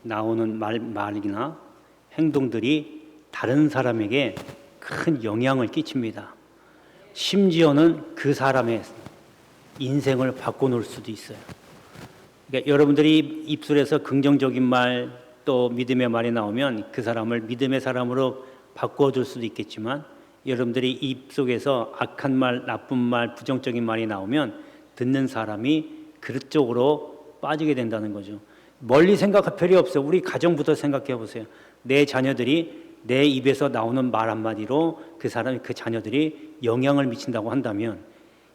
나오는 말이나 행동들이 다른 사람에게 큰 영향을 끼칩니다. 심지어는 그 사람의 인생을 바꿔놓을 수도 있어요. 그러니까 여러분들이 입술에서 긍정적인 말, 또 믿음의 말이 나오면 그 사람을 믿음의 사람으로 바꿔줄 수도 있겠지만, 여러분들이 입속에서 악한 말, 나쁜 말, 부정적인 말이 나오면 듣는 사람이 그쪽으로 빠지게 된다는 거죠. 멀리 생각할 필요 없어요. 우리 가정부터 생각해 보세요. 내 자녀들이 내 입에서 나오는 말 한마디로 그 자녀들이 영향을 미친다고 한다면,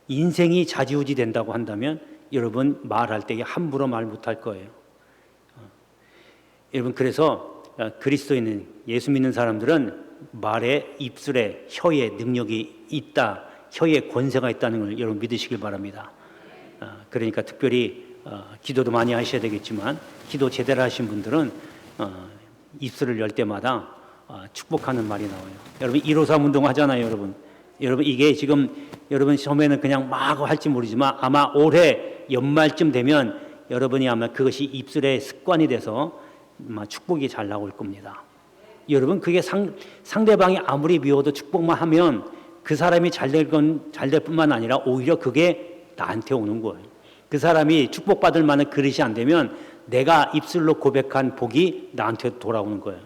인생이 좌지우지 된다고 한다면, 여러분 말할 때 함부로 말 못할 거예요. 여러분, 그래서 그리스도인은, 예수 믿는 사람들은 말에, 입술에, 혀에 능력이 있다, 혀에 권세가 있다는 걸 여러분 믿으시길 바랍니다. 그러니까 특별히 기도도 많이 하셔야 되겠지만, 기도 제대로 하신 분들은 입술을 열 때마다 축복하는 말이 나와요. 여러분 153 운동 하잖아요. 여러분 이게 지금 여러분 처음에는 그냥 막 할지 모르지만, 아마 올해 연말쯤 되면 여러분이 아마 그것이 입술의 습관이 돼서 아마 축복이 잘 나올 겁니다. 여러분, 그게 상대방이 아무리 미워도 축복만 하면 그 사람이 잘 될 뿐만 아니라 오히려 그게 나한테 오는 거예요. 그 사람이 축복받을 만한 그릇이 안 되면 내가 입술로 고백한 복이 나한테 돌아오는 거예요.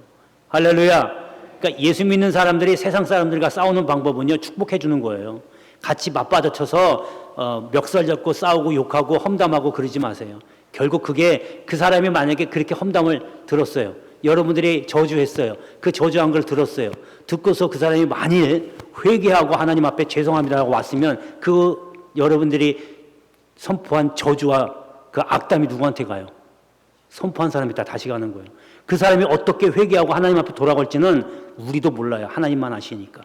할렐루야. 그러니까 예수 믿는 사람들이 세상 사람들과 싸우는 방법은요, 축복해 주는 거예요. 같이 맞받아쳐서 멱살 잡고 싸우고 욕하고 험담하고 그러지 마세요. 결국 그게, 그 사람이 만약에 그렇게 험담을 들었어요, 여러분들이 저주했어요, 그 저주한 걸 들었어요, 듣고서 그 사람이 만일 회개하고 하나님 앞에 죄송합니다라고 왔으면, 그 여러분들이 선포한 저주와 그 악담이 누구한테 가요? 선포한 사람이 다시 가는 거예요. 그 사람이 어떻게 회개하고 하나님 앞에 돌아갈지는 우리도 몰라요. 하나님만 아시니까.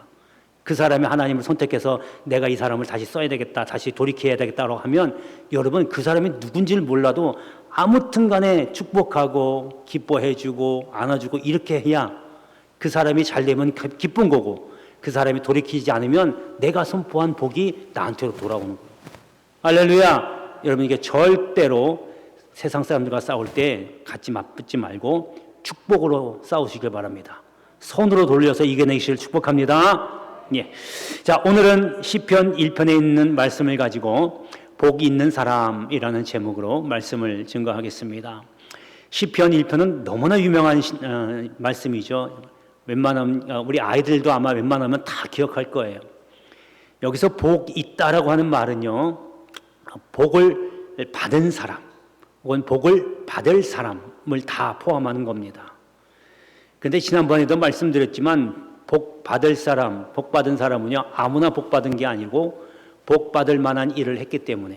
그 사람이 하나님을 선택해서 내가 이 사람을 다시 써야 되겠다, 다시 돌이켜야 되겠다라고 하면, 여러분 그 사람이 누군지를 몰라도 아무튼 간에 축복하고 기뻐해주고 안아주고 이렇게 해야 그 사람이 잘 되면 기쁜 거고, 그 사람이 돌이키지 않으면 내가 선포한 복이 나한테로 돌아오는 거예요. 할렐루야. 여러분, 이게 절대로 세상 사람들과 싸울 때 같이 맞붙지 말고 축복으로 싸우시길 바랍니다. 손으로 돌려서 이겨내시길 축복합니다. 예. 자, 오늘은 시편 1편에 있는 말씀을 가지고 복이 있는 사람이라는 제목으로 말씀을 증거하겠습니다. 시편 1편은 너무나 유명한 말씀이죠. 웬만하면 우리 아이들도 아마 웬만하면 다 기억할 거예요. 여기서 복 있다라고 하는 말은요, 복을 받은 사람 혹은 복을 받을 사람을 다 포함하는 겁니다. 그런데 지난번에도 말씀드렸지만, 복 받을 사람, 복 받은 사람은요, 아무나 복 받은 게 아니고 복 받을 만한 일을 했기 때문에,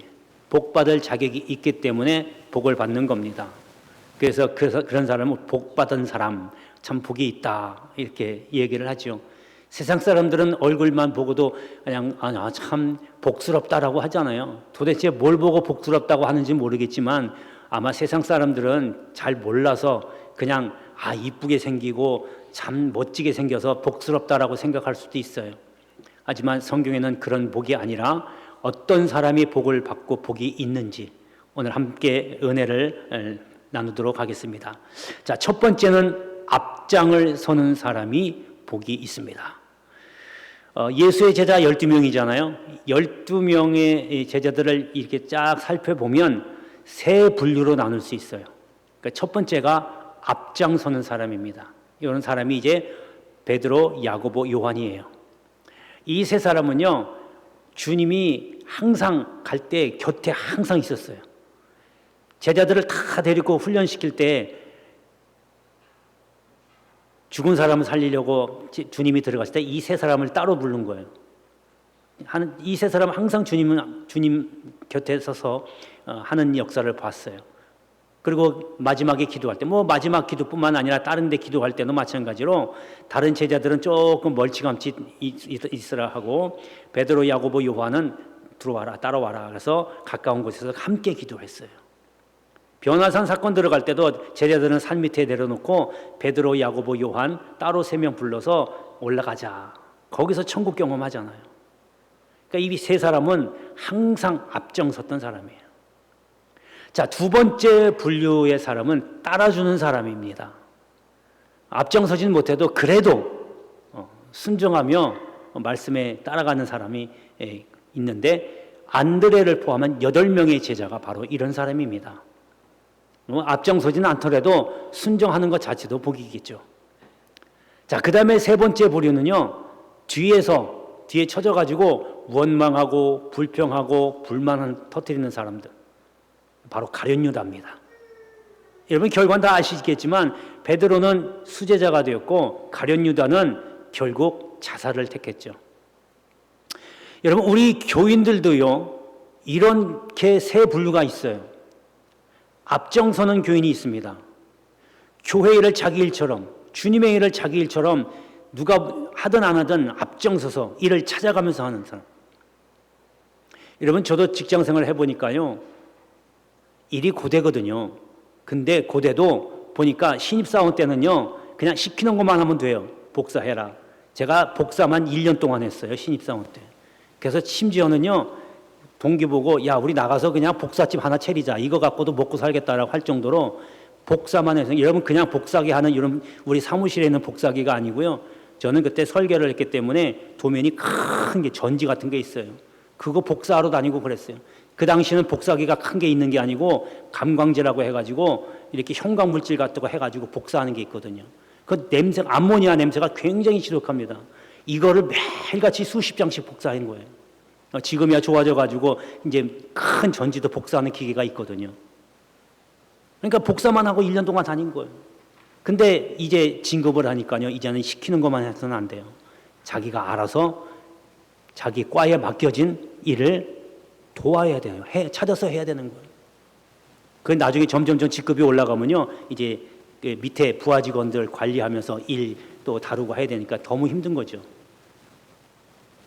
복 받을 자격이 있기 때문에 복을 받는 겁니다. 그래서 그런 사람은 복 받은 사람, 참 복이 있다, 이렇게 얘기를 하죠. 세상 사람들은 얼굴만 보고도 그냥 참 복스럽다라고 하잖아요. 도대체 뭘 보고 복스럽다고 하는지 모르겠지만, 아마 세상 사람들은 잘 몰라서 그냥 이쁘게 생기고 참 멋지게 생겨서 복스럽다라고 생각할 수도 있어요. 하지만 성경에는 그런 복이 아니라 어떤 사람이 복을 받고 복이 있는지 오늘 함께 은혜를 나누도록 하겠습니다. 자, 첫 번째는 앞장을 서는 사람이 복이 있습니다. 예수의 제자 12명이잖아요. 12명의 제자들을 이렇게 쫙 살펴보면 세 분류로 나눌 수 있어요. 그러니까 첫 번째가 앞장서는 사람입니다. 이런 사람이 이제 베드로, 야고보, 요한이에요. 이 세 사람은요, 주님이 항상 갈 때 곁에 항상 있었어요. 제자들을 다 데리고 훈련시킬 때 죽은 사람을 살리려고 주님이 들어갔을 때 이 세 사람을 따로 부른 거예요. 이 세 사람은 항상 주님 곁에 서서 하는 역사를 봤어요. 그리고 마지막에 기도할 때, 마지막 기도뿐만 아니라 다른 데 기도할 때도 마찬가지로 다른 제자들은 조금 멀찌감치 있으라 하고, 베드로, 야고보, 요한은 들어와라, 따라와라, 그래서 가까운 곳에서 함께 기도했어요. 변화산 사건 들어갈 때도 제자들은 산 밑에 내려놓고 베드로, 야고보, 요한 따로 3명 불러서 올라가자, 거기서 천국 경험하잖아요. 그러니까 이 세 사람은 항상 앞장섰던 사람이에요. 자, 두 번째 분류의 사람은 따라주는 사람입니다. 앞장서지는 못해도 그래도 순종하며 말씀에 따라가는 사람이 있는데, 안드레를 포함한 8명의 제자가 바로 이런 사람입니다. 앞장서지는 않더라도 순종하는 것 자체도 복이겠죠. 자, 그 다음에 세 번째 부류는요, 뒤에 쳐져가지고 원망하고 불평하고 불만을 터뜨리는 사람들, 바로 가룟 유다입니다. 여러분 결과는 다 아시겠지만 베드로는 수제자가 되었고 가룟 유다는 결국 자살을 택했죠. 여러분 우리 교인들도요, 이렇게 세 분류가 있어요. 앞장서는 교인이 있습니다. 교회 일을 자기 일처럼, 주님의 일을 자기 일처럼 누가 하든 안 하든 앞장서서 일을 찾아가면서 하는 사람. 여러분 저도 직장 생활을 해보니까요, 일이 고되거든요. 근데 고되도 보니까 신입사원 때는요, 그냥 시키는 것만 하면 돼요. 복사해라. 제가 복사만 1년 동안 했어요, 신입사원 때. 그래서 심지어는요, 동기 보고 야 우리 나가서 그냥 복사집 하나 차리자, 이거 갖고도 먹고 살겠다라고 할 정도로 복사만 해서, 여러분 그냥 복사기 하는 이런 우리 사무실에 있는 복사기가 아니고요, 저는 그때 설계를 했기 때문에 도면이 큰 게 전지 같은 게 있어요. 그거 복사하러 다니고 그랬어요. 그 당시는 복사기가 큰 게 있는 게 아니고 감광제라고 해가지고 이렇게 형광물질 같은 거 해가지고 복사하는 게 있거든요. 그 냄새, 암모니아 냄새가 굉장히 지독합니다. 이거를 매일같이 수십 장씩 복사한 거예요. 지금이야 좋아져가지고 이제 큰 전지도 복사하는 기계가 있거든요. 그러니까 복사만 하고 1년 동안 다닌 거예요. 근데 이제 진급을 하니까요, 이제는 시키는 것만 해서는 안 돼요. 자기가 알아서 자기 과에 맡겨진 일을 도와야 돼요. 찾아서 해야 되는 거예요. 그 나중에 점점 직급이 올라가면요, 이제 밑에 부하 직원들 관리하면서 일 또 다루고 해야 되니까 너무 힘든 거죠.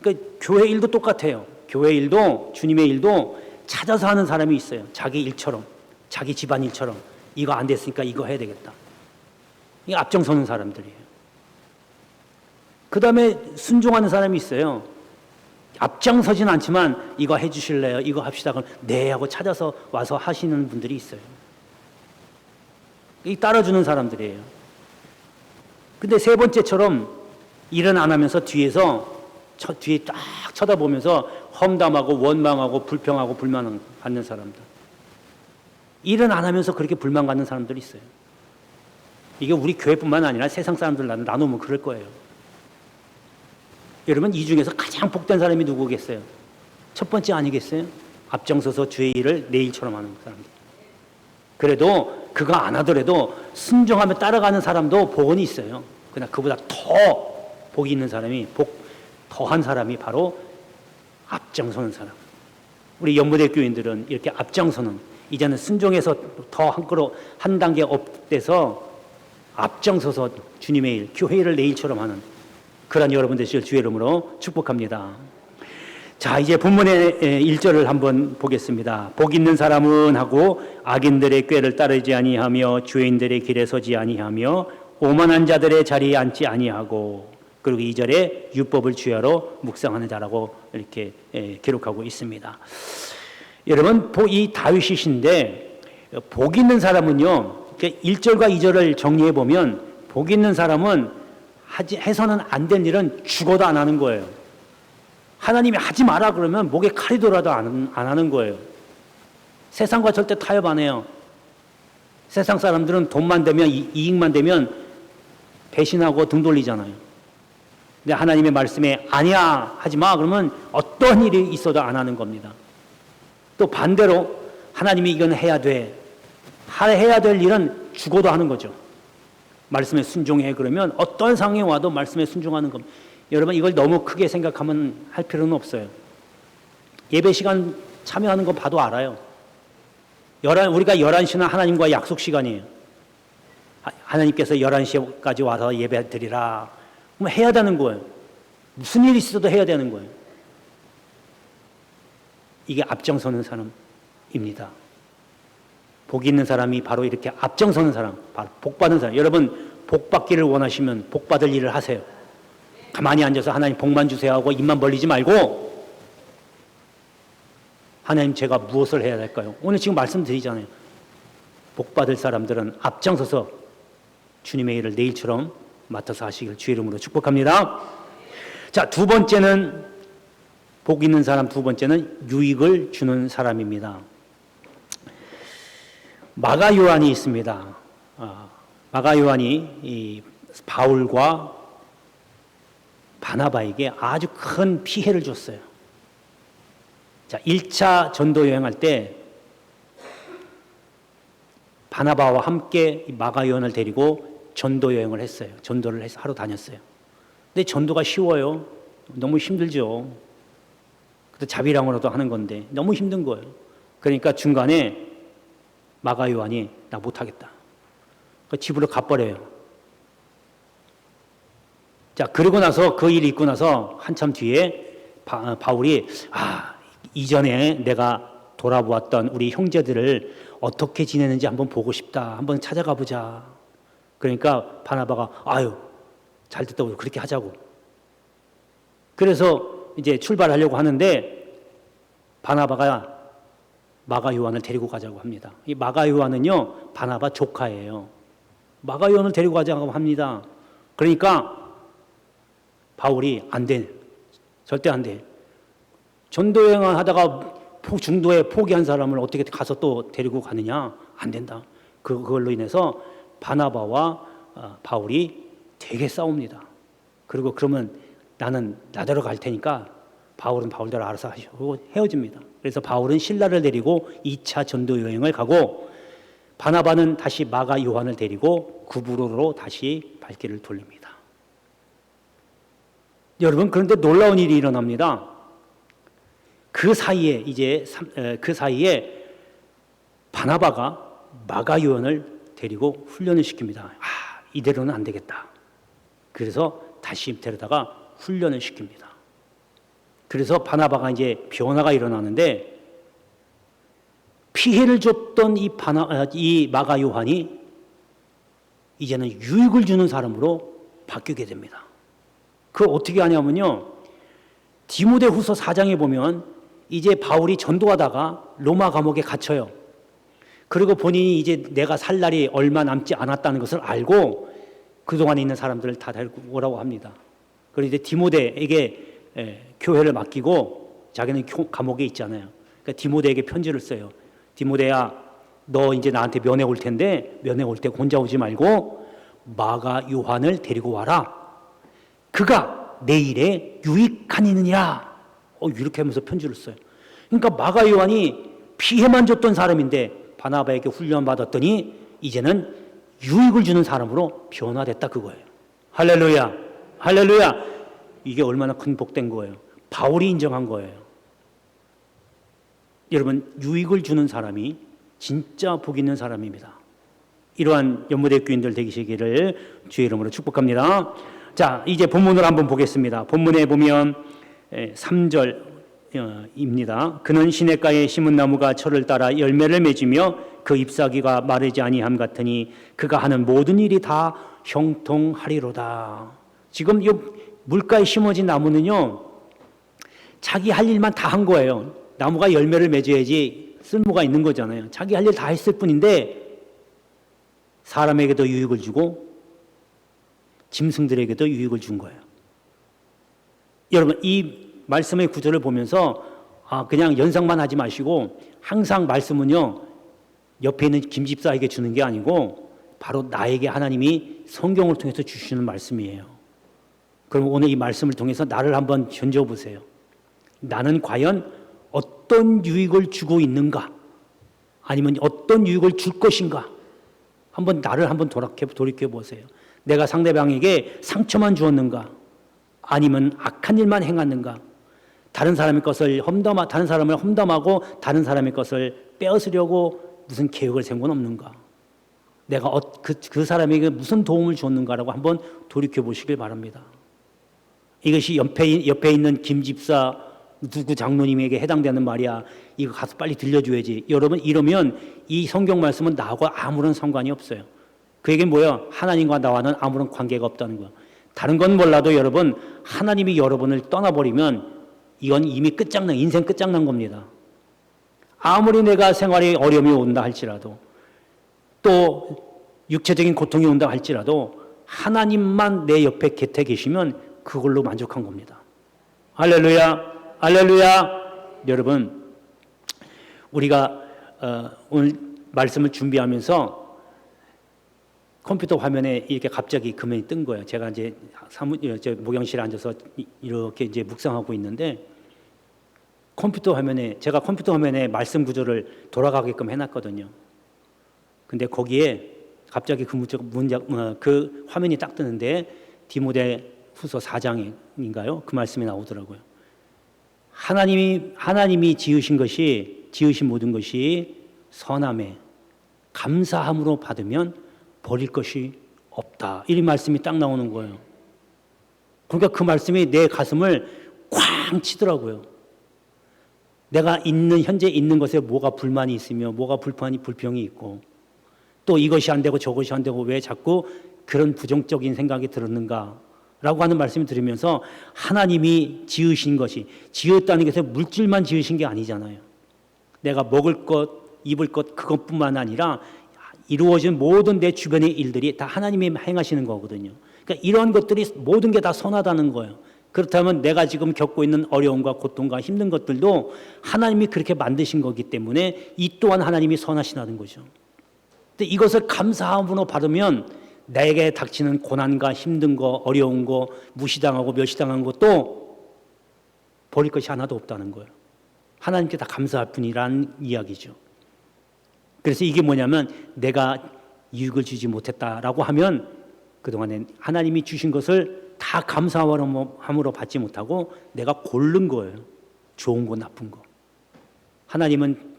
그러니까 교회 일도 똑같아요. 교회 일도, 주님의 일도 찾아서 하는 사람이 있어요. 자기 일처럼, 자기 집안 일처럼. 이거 안 됐으니까 이거 해야 되겠다. 이게 앞장서는 사람들이에요. 그 다음에 순종하는 사람이 있어요. 앞장서진 않지만 이거 해주실래요? 이거 합시다. 그럼 네 하고 찾아서 와서 하시는 분들이 있어요. 이 따라주는 사람들이에요. 근데 세 번째처럼 일은 안 하면서 뒤에 딱 쳐다보면서 험담하고 원망하고 불평하고 불만 갖는 사람들. 일은 안 하면서 그렇게 불만 갖는 사람들이 있어요. 이게 우리 교회뿐만 아니라 세상 사람들 나누면 그럴 거예요. 여러분 이 중에서 가장 복된 사람이 누구겠어요? 첫 번째 아니겠어요? 앞장서서 주의 일을 내 일처럼 하는 사람들. 그래도 그거 안 하더라도 순종하며 따라가는 사람도 복은 있어요. 그러나 그보다 더 복이 있는 사람이, 더한 사람이 바로 앞장서는 사람. 우리 연무대 교인들은 이렇게 앞장서는, 이제는 순종해서 더 한 단계 업돼서 앞장서서 주님의 일, 교회 일을 내 일처럼 하는 그런 여러분 되시길 주의 이름으로 축복합니다. 자, 이제 본문의 1절을 한번 보겠습니다. 복 있는 사람은 하고 악인들의 꾀를 따르지 아니하며 죄인들의 길에 서지 아니하며 오만한 자들의 자리에 앉지 아니하고, 그리고 2절에 율법을 주야로 묵상하는 자라고 이렇게 기록하고 있습니다. 여러분 이 다윗이신데, 복 있는 사람은요, 1절과 2절을 정리해 보면 복 있는 사람은 해서는 안 된 일은 죽어도 안 하는 거예요. 하나님이 하지 마라 그러면 목에 칼이 돌아도 안 하는 거예요. 세상과 절대 타협 안 해요. 세상 사람들은 돈만 되면, 이익만 되면 배신하고 등 돌리잖아요. 근데 하나님의 말씀에 아니야, 하지 마 그러면 어떤 일이 있어도 안 하는 겁니다. 또 반대로 하나님이 이건 해야 돼, 해야 될 일은 죽어도 하는 거죠. 말씀에 순종해 그러면 어떤 상황이 와도 말씀에 순종하는 겁니다. 여러분 이걸 너무 크게 생각하면 할 필요는 없어요. 예배 시간 참여하는 거 봐도 알아요. 우리가 11시는 하나님과 약속 시간이에요. 하나님께서 11시까지 와서 예배 드리라. 그럼 해야 되는 거예요. 무슨 일이 있어도 해야 되는 거예요. 이게 앞장서는 사람입니다. 복 있는 사람이 바로 이렇게 앞장서는 사람, 바로 복 받는 사람. 여러분 복 받기를 원하시면 복 받을 일을 하세요. 가만히 앉아서 하나님 복만 주세요 하고 입만 벌리지 말고, 하나님 제가 무엇을 해야 될까요? 오늘 지금 말씀드리잖아요. 복받을 사람들은 앞장서서 주님의 일을 내일처럼 맡아서 하시길 주의 이름으로 축복합니다. 자, 두 번째는, 복 있는 사람 두 번째는 유익을 주는 사람입니다. 마가 요한이 있습니다. 마가 요한이 이 바울과 바나바에게 아주 큰 피해를 줬어요. 자, 1차 전도 여행할 때 바나바와 함께 마가 요한을 데리고 전도 여행을 했어요. 전도를 해서 하러 다녔어요. 근데 전도가 쉬워요? 너무 힘들죠. 그래도 자비랑으로도 하는 건데 너무 힘든 거예요. 그러니까 중간에 마가 요한이 나 못하겠다. 집으로 가버려요. 자, 그러고 나서 그 일이 있고 나서 한참 뒤에 바울이 이전에 내가 돌아보았던 우리 형제들을 어떻게 지내는지 한번 보고 싶다. 한번 찾아가 보자. 그러니까 바나바가 잘 됐다고 그렇게 하자고. 그래서 이제 출발하려고 하는데 바나바가 마가 요한을 데리고 가자고 합니다. 이 마가 요한은요, 바나바 조카예요. 마가 요한을 데리고 가자고 합니다. 그러니까 바울이 안 돼. 절대 안 돼. 전도 여행을 하다가 중도에 포기한 사람을 어떻게 가서 또 데리고 가느냐? 안 된다. 그걸로 인해서 바나바와 바울이 되게 싸웁니다. 그리고 그러면 나는 나대로 갈 테니까 바울은 바울대로 알아서 하시고 헤어집니다. 그래서 바울은 실라를 데리고 2차 전도 여행을 가고 바나바는 다시 마가 요한을 데리고 구브로로 다시 발길을 돌립니다. 여러분, 그런데 놀라운 일이 일어납니다. 그 사이에 바나바가 마가 요한을 데리고 훈련을 시킵니다. 이대로는 안 되겠다. 그래서 다시 데려다가 훈련을 시킵니다. 그래서 바나바가 이제 변화가 일어나는데 피해를 줬던 이 마가 요한이 이제는 유익을 주는 사람으로 바뀌게 됩니다. 그걸 어떻게 하냐면요, 디모데후서 4장에 보면 이제 바울이 전도하다가 로마 감옥에 갇혀요. 그리고 본인이 이제 내가 살 날이 얼마 남지 않았다는 것을 알고 그동안에 있는 사람들을 다 데리고 오라고 합니다. 그리고 이제 디모데에게 교회를 맡기고 자기는 감옥에 있잖아요. 그러니까 디모데에게 편지를 써요. 디모데야, 너 이제 나한테 면회 올 텐데 면회 올 때 혼자 오지 말고 마가 요한을 데리고 와라. 그가 내 일에 유익하니느니라. 이렇게 하면서 편지를 써요. 그러니까 마가 요한이 피해만 줬던 사람인데 바나바에게 훈련받았더니 이제는 유익을 주는 사람으로 변화됐다, 그거예요. 할렐루야, 할렐루야. 이게 얼마나 큰 복된 거예요. 바울이 인정한 거예요. 여러분, 유익을 주는 사람이 진짜 복 있는 사람입니다. 이러한 연모대 교인들 되시기를 주의 이름으로 축복합니다. 자, 이제 본문을 한번 보겠습니다. 본문에 보면 3절입니다. 그는 시냇가에 심은 나무가 철을 따라 열매를 맺으며 그 잎사귀가 마르지 아니함 같으니 그가 하는 모든 일이 다 형통하리로다. 지금 이 물가에 심어진 나무는요, 자기 할 일만 다 한 거예요. 나무가 열매를 맺어야지 쓸모가 있는 거잖아요. 자기 할 일 다 했을 뿐인데 사람에게도 유익을 주고 짐승들에게도 유익을 준 거예요. 여러분, 이 말씀의 구절을 보면서 그냥 연상만 하지 마시고 항상 말씀은요, 옆에 있는 김집사에게 주는 게 아니고 바로 나에게 하나님이 성경을 통해서 주시는 말씀이에요. 그럼 오늘 이 말씀을 통해서 나를 한번 견뎌보세요. 나는 과연 어떤 유익을 주고 있는가? 아니면 어떤 유익을 줄 것인가? 한번 나를 한번 돌이켜보세요. 내가 상대방에게 상처만 주었는가? 아니면 악한 일만 행했는가? 다른 사람의 것을 다른 사람을 험담하고 다른 사람의 것을 빼앗으려고 무슨 계획을 세운 건 없는가? 내가 그 사람에게 무슨 도움을 줬는가라고 한번 돌이켜 보시길 바랍니다. 이것이 옆에 있는 김집사 누구 장로님에게 해당되는 말이야. 이거 가서 빨리 들려줘야지. 여러분, 이러면 이 성경 말씀은 나하고 아무런 상관이 없어요. 그 얘기는 뭐예요? 하나님과 나와는 아무런 관계가 없다는 거예요. 다른 건 몰라도 여러분, 하나님이 여러분을 떠나버리면 이건 이미 인생 끝장난 겁니다. 아무리 내가 생활에 어려움이 온다 할지라도 또 육체적인 고통이 온다 할지라도 하나님만 내 옆에 곁에 계시면 그걸로 만족한 겁니다. 할렐루야, 할렐루야. 여러분, 우리가 오늘 말씀을 준비하면서 컴퓨터 화면에 이렇게 갑자기 금연이 뜬 거예요. 제가 이제 목욕실에 앉아서 이렇게 이제 묵상하고 있는데 제가 컴퓨터 화면에 말씀 구조를 돌아가게끔 해놨거든요. 근데 거기에 갑자기 그 화면이 딱 뜨는데 디모데후서 4장인가요? 그 말씀이 나오더라고요. 하나님이 지으신 모든 것이 선함에 감사함으로 받으면 버릴 것이 없다. 이 말씀이 딱 나오는 거예요. 그러니까 그 말씀이 내 가슴을 쾅 치더라고요. 내가 현재 있는 것에 뭐가 불만이 있으며 뭐가 불평이 있고 또 이것이 안 되고 저것이 안 되고 왜 자꾸 그런 부정적인 생각이 들었는가라고 하는 말씀을 들으면서 하나님이 지으신 것이 지었다는 것에 물질만 지으신 게 아니잖아요. 내가 먹을 것, 입을 것 그것뿐만 아니라 이루어진 모든 내 주변의 일들이 다 하나님이 행하시는 거거든요. 그러니까 이런 것들이 모든 게 다 선하다는 거예요. 그렇다면 내가 지금 겪고 있는 어려움과 고통과 힘든 것들도 하나님이 그렇게 만드신 거기 때문에 이 또한 하나님이 선하시다는 거죠. 근데 이것을 감사함으로 받으면 내게 닥치는 고난과 힘든 거, 어려운 거, 무시당하고 멸시당한 것도 버릴 것이 하나도 없다는 거예요. 하나님께 다 감사할 뿐이라는 이야기죠. 그래서 이게 뭐냐면 내가 유익을 주지 못했다라고 하면 그동안에 하나님이 주신 것을 다 감사함으로 받지 못하고 내가 고른 거예요. 좋은 거, 나쁜 거. 하나님은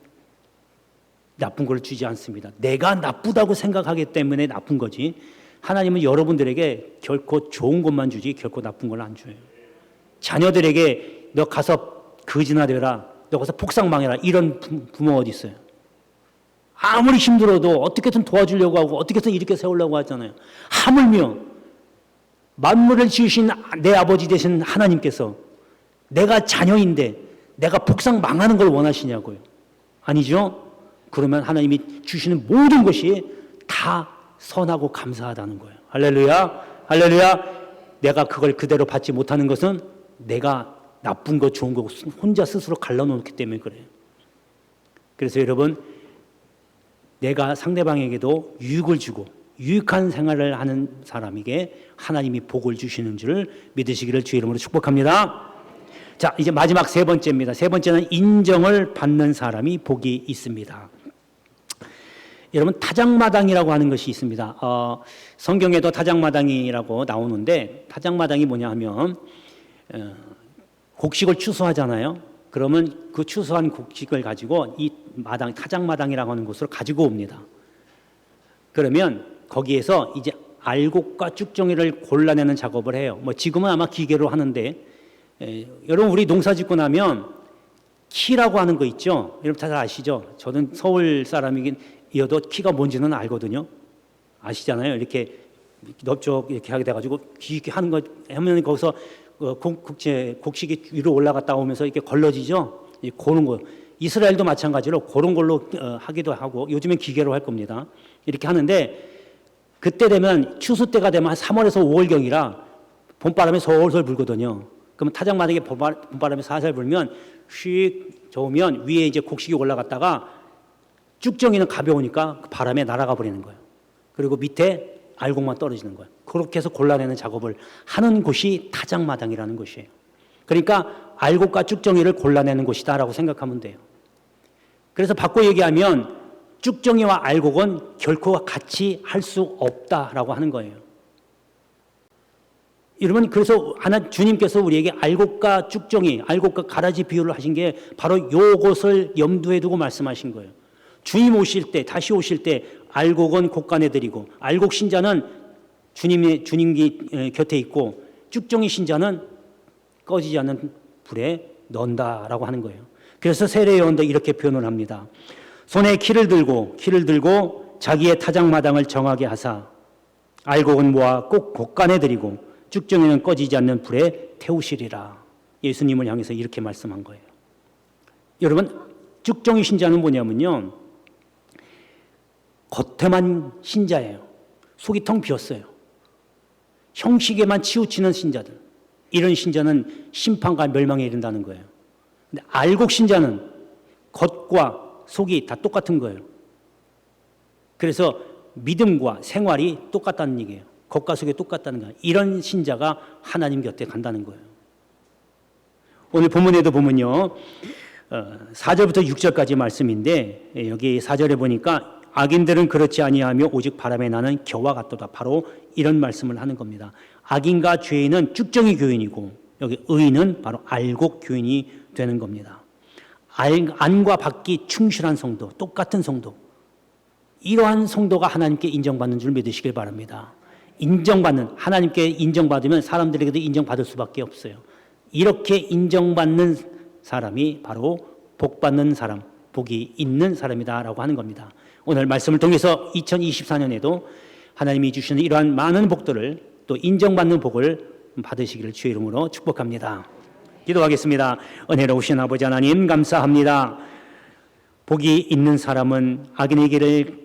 나쁜 걸 주지 않습니다. 내가 나쁘다고 생각하기 때문에 나쁜 거지. 하나님은 여러분들에게 결코 좋은 것만 주지 결코 나쁜 걸 안 줘요. 자녀들에게 너 가서 거지나 되라, 너 가서 폭삭망해라 이런 부모 어디 있어요? 아무리 힘들어도 어떻게든 도와주려고 하고 어떻게든 이렇게 세우려고 하잖아요. 하물며 만물을 지으신 내 아버지 되신 하나님께서 내가 자녀인데 내가 폭삭망하는 걸 원하시냐고요? 아니죠? 그러면 하나님이 주시는 모든 것이 다 선하고 감사하다는 거예요. 할렐루야, 할렐루야. 내가 그걸 그대로 받지 못하는 것은 내가 나쁜 거 좋은 거 혼자 스스로 갈라놓기 때문에 그래요. 그래서 여러분, 내가 상대방에게도 유익을 주고 유익한 생활을 하는 사람에게 하나님이 복을 주시는 줄을 믿으시기를 주의 이름으로 축복합니다. 자, 이제 마지막 세 번째입니다. 세 번째는 인정을 받는 사람이 복이 있습니다. 여러분, 타작마당이라고 하는 것이 있습니다. 성경에도 타작마당이라고 나오는데 타작마당이 뭐냐 하면 곡식을 추수하잖아요. 그러면 그 추수한 곡식을 가지고 이 마당, 타작마당이라고 하는 곳으로 가지고 옵니다. 그러면 거기에서 이제 알곡과 쭉정이를 골라내는 작업을 해요. 뭐 지금은 아마 기계로 하는데 여러분, 우리 농사 짓고 나면 키라고 하는 거 있죠? 여러분 다 아시죠? 저는 서울 사람이어도 키가 뭔지는 알거든요. 아시잖아요. 이렇게 넓적 이렇게 하게 돼가지고 이렇게 하는 거 하면 거기서 곡식이 위로 올라갔다 오면서 이렇게 걸러지죠. 그런 거. 이스라엘도 마찬가지로 그런 걸로 하기도 하고 요즘엔 기계로 할 겁니다. 이렇게 하는데 그때 되면 추수 때가 되면 한 3월에서 5월경이라 봄바람이 솔솔 불거든요. 그러면 타작마당에 봄바람이 살살 불면 휙 저으면 위에 이제 곡식이 올라갔다가 쭉정이는 가벼우니까 그 바람에 날아가 버리는 거예요. 그리고 밑에 알곡만 떨어지는 거예요. 그렇게 해서 골라내는 작업을 하는 곳이 타작마당이라는 곳이에요. 그러니까 알곡과 쭉정이를 골라내는 곳이다라고 생각하면 돼요. 그래서 바꿔 얘기하면 쭉정이와 알곡은 결코 같이 할 수 없다라고 하는 거예요. 여러분, 그래서 주님께서 우리에게 알곡과 쭉정이, 알곡과 가라지 비유를 하신 게 바로 이것을 염두에 두고 말씀하신 거예요. 주님 오실 때, 다시 오실 때 알곡은 곳간에 드리고 알곡 신자는 주님 곁에 있고 쭉정이 신자는 꺼지지 않는 불에 넣는다라고 하는 거예요. 그래서 세례 요한도 이렇게 표현을 합니다. 손에 키를 들고 자기의 타작마당을 정하게 하사 알곡은 모아 꼭 곳간에 드리고 쭉정이는 꺼지지 않는 불에 태우시리라. 예수님을 향해서 이렇게 말씀한 거예요. 여러분, 쭉정이 신자는 뭐냐면요, 겉에만 신자예요. 속이 텅 비었어요. 형식에만 치우치는 신자들. 이런 신자는 심판과 멸망에 이른다는 거예요. 근데 알곡 신자는 겉과 속이 다 똑같은 거예요. 그래서 믿음과 생활이 똑같다는 얘기예요. 겉과 속이 똑같다는 거예요. 이런 신자가 하나님 곁에 간다는 거예요. 오늘 본문에도 보면요. 4절부터 6절까지 말씀인데 여기 4절에 보니까 악인들은 그렇지 아니하며 오직 바람에 나는 겨와 같도다. 바로 이런 말씀을 하는 겁니다. 악인과 죄인은 쭉정이 교인이고 여기 의인은 바로 알곡 교인이 되는 겁니다. 안과 밖이 충실한 성도, 똑같은 성도. 이러한 성도가 하나님께 인정받는 줄 믿으시길 바랍니다. 인정받는, 하나님께 인정받으면 사람들에게도 인정받을 수밖에 없어요. 이렇게 인정받는 사람이 바로 복받는 사람, 복이 있는 사람이다라고 하는 겁니다. 오늘 말씀을 통해서 2024년에도 하나님이 주시는 이러한 많은 복들을 또 인정받는 복을 받으시기를 주의 이름으로 축복합니다. 기도하겠습니다. 은혜로우신 아버지 하나님 감사합니다. 복이 있는 사람은 악인의 길을